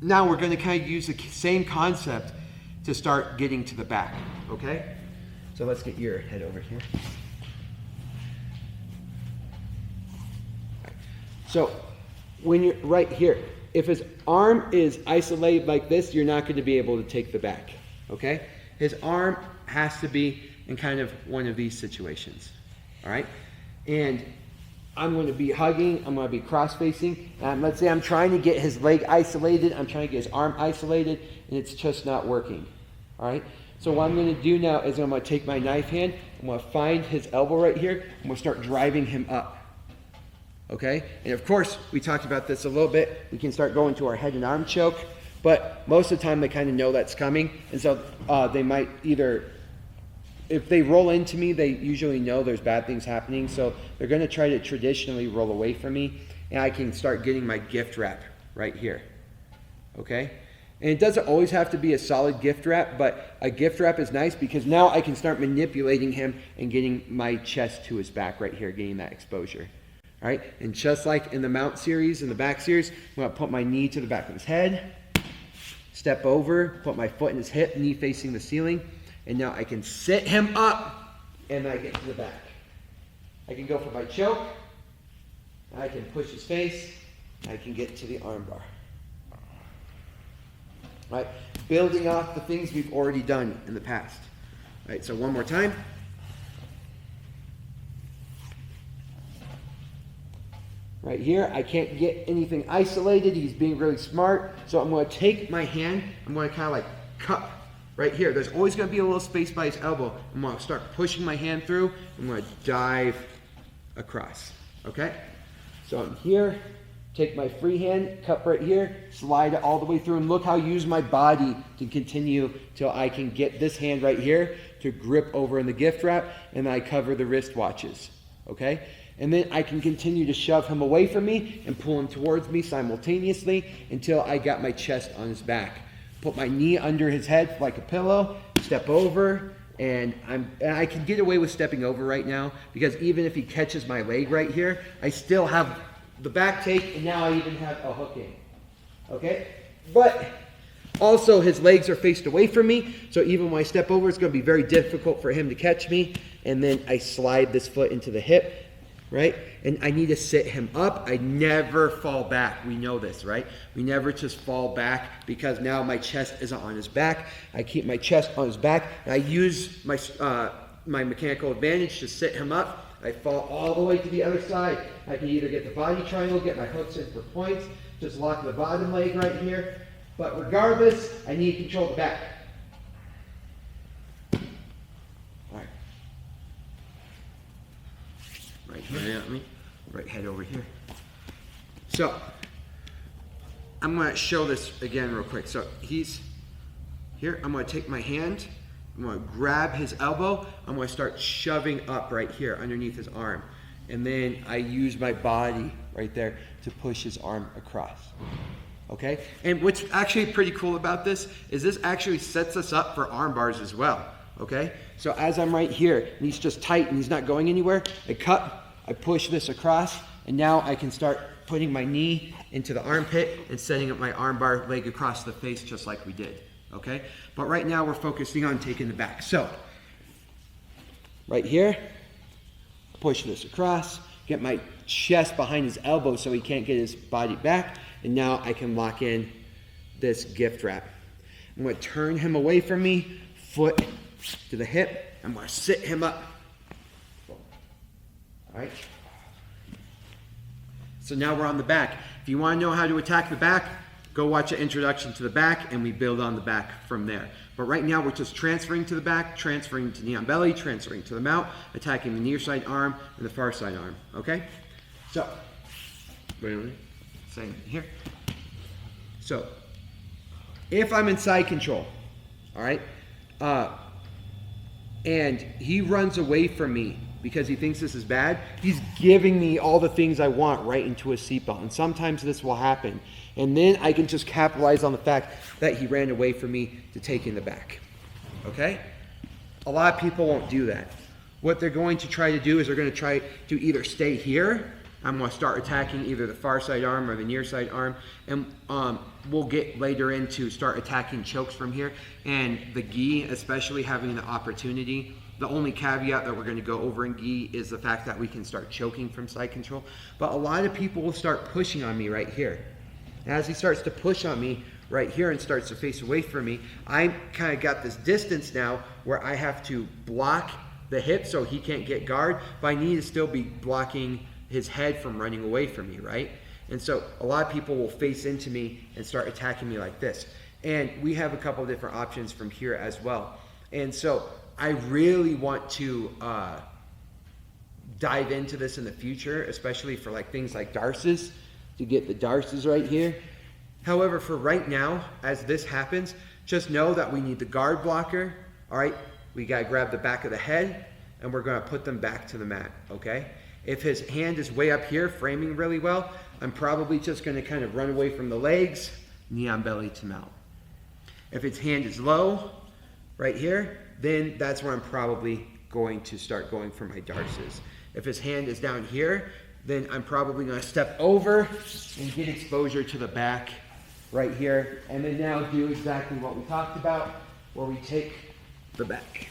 now we're going to kind of use the same concept to start getting to the back, okay? So let's get your head over here. So when you're right here, if his arm is isolated like this, you're not going to be able to take the back, okay? His arm has to be in kind of one of these situations, all right? And I'm going to be hugging, I'm going to be cross-facing, and let's say I'm trying to get his leg isolated, I'm trying to get his arm isolated, and it's just not working, all right? So what I'm going to do now is I'm going to take my knife hand, I'm going to find his elbow right here, I'm going to start driving him up. Okay, and of course, we talked about this a little bit. We can start going to our head and arm choke, but most of the time they kind of know that's coming, and so they might either, if they roll into me, they usually know there's bad things happening, so they're going to try to traditionally roll away from me, and I can start getting my gift wrap right here. Okay, and it doesn't always have to be a solid gift wrap, but a gift wrap is nice because now I can start manipulating him and getting my chest to his back right here, getting that exposure. All right, and just like in the mount series, in the back series, I'm going to put my knee to the back of his head, step over, put my foot in his hip, knee facing the ceiling, and now I can sit him up, and I get to the back. I can go for my choke, I can push his face, I can get to the arm bar. All right, building off the things we've already done in the past. All right, so one more time. Right here, I can't get anything isolated. He's being really smart. So I'm going to take my hand. I'm going to kind of like cup right here. There's always going to be a little space by his elbow. I'm going to start pushing my hand through. I'm going to dive across. Okay? So I'm here. Take my free hand, cup right here, slide it all the way through, and look how I use my body to continue till I can get this hand right here to grip over in the gift wrap, and I cover the wristwatches. Okay? And then I can continue to shove him away from me and pull him towards me simultaneously until I got my chest on his back. Put my knee under his head like a pillow, step over, and I can get away with stepping over right now because even if he catches my leg right here, I still have the back take, and now I even have a hook in. Okay? But also his legs are faced away from me, so even when I step over, it's going to be very difficult for him to catch me. And then I slide this foot into the hip. Right? And I need to sit him up. I never fall back. We know this, right? We never just fall back because now my chest isn't on his back. I keep my chest on his back, and I use my my mechanical advantage to sit him up. I fall all the way to the other side. I can either get the body triangle, get my hooks in for points, just lock the bottom leg right here. But regardless, I need to control the back. Right here at me, right head over here. So, I'm going to show this again real quick. So, he's here. I'm going to take my hand. I'm going to grab his elbow. I'm going to start shoving up right here underneath his arm. And then I use my body right there to push his arm across. Okay? And what's actually pretty cool about this is this actually sets us up for arm bars as well. Okay? So as I'm right here, and he's just tight and he's not going anywhere, I cut, I push this across, and now I can start putting my knee into the armpit and setting up my arm bar leg across the face just like we did. Okay? But right now we're focusing on taking the back. So, right here, push this across, get my chest behind his elbow so he can't get his body back, and now I can lock in this gift wrap. I'm going to turn him away from me, foot to the hip. I'm going to sit him up. All right? So now we're on the back. If you want to know how to attack the back, go watch an introduction to the back, and we build on the back from there. But right now we're just transferring to the back, transferring to knee on belly, transferring to the mount, attacking the near side arm and the far side arm. Okay? So, same here. So, if I'm in side control, all right, and he runs away from me because he thinks this is bad, he's giving me all the things I want right into a seatbelt. And sometimes this will happen. And then I can just capitalize on the fact that he ran away from me to take in the back. Okay? A lot of people won't do that. What they're going to try to do is they're going to try to either stay here. I'm going to start attacking either the far side arm or the near side arm. And we'll get later into start attacking chokes from here. And the gi, especially having the opportunity, the only caveat that we're going to go over in gi is the fact that we can start choking from side control. But a lot of people will start pushing on me right here. As he starts to push on me right here and starts to face away from me, I kind of got this distance now where I have to block the hip so he can't get guard, but I need to still be blocking his head from running away from me, right? And so a lot of people will face into me and start attacking me like this. And we have a couple of different options from here as well. And so I really want to dive into this in the future, especially for like things like darces, to get the darces right here. However, for right now, as this happens, just know that we need the guard blocker, all right? We gotta grab the back of the head and we're gonna put them back to the mat, okay? If his hand is way up here, framing really well, I'm probably just gonna kind of run away from the legs, knee on belly to mount. If his hand is low, right here, then that's where I'm probably going to start going for my darces. If his hand is down here, then I'm probably gonna step over and get exposure to the back right here, and then now do exactly what we talked about, where we take the back.